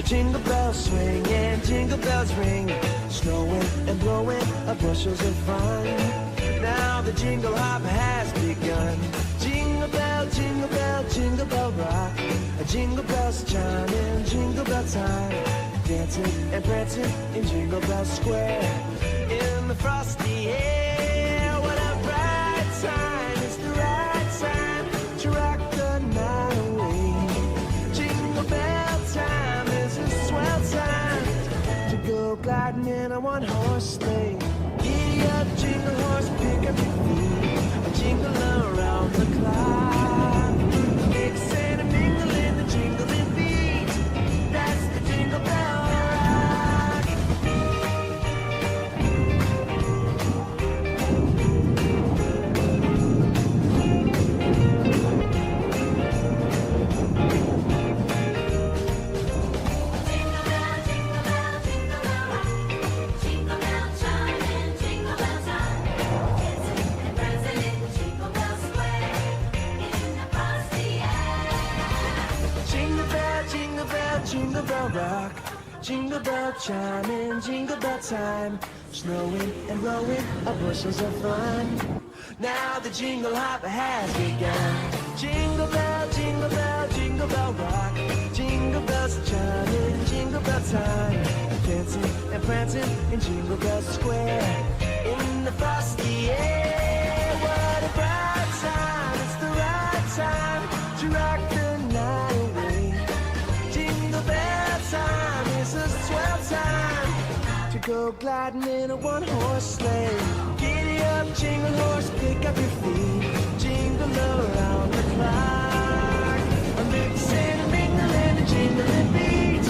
Jingle bells swing and jingle bells ring, snowing and blowing bushels of fun. Now the jingle hop has begun. Jingle bell, jingle bell, jingle bell rock. Jingle bells chime in jingle bell time, dancing and prancing in Jingle Bell Square. In the frosty air, what a bright time! It's the right time to rock the night away. Jingle bell time is a swell time to go gliding in a one-horse sleigh. Giddy up, jingle horse, pick up your feet, jingle around the clock. Mix and a mingle in the jingling beat. That's the Jingle Bell Rock. Jingle bell, jingle bell, jingle bell rock. Jingle bell chime in jingle bell time. Dancing and prancing in Jingle Bell Square. In the frosty air. Jingle bell, jingle bell, jingle bell rock. Jingle bell chime in jingle bell time, snowing and blowing bushels of fun. Now the jingle hop has begun. Jingle bell, jingle bell, jingle bell rock. Jingle bells chime in jingle bell time, dancing and prancing in Jingle Bell Square. In the frosty air, what a bright time! It's the right time to rock the night away. Jingle bell time is a swell time to go gliding in a one-horse sleigh. Giddy up, jingle horse, pick up your feet, jingle around the clock. A mix and a mingle and a jingling beat.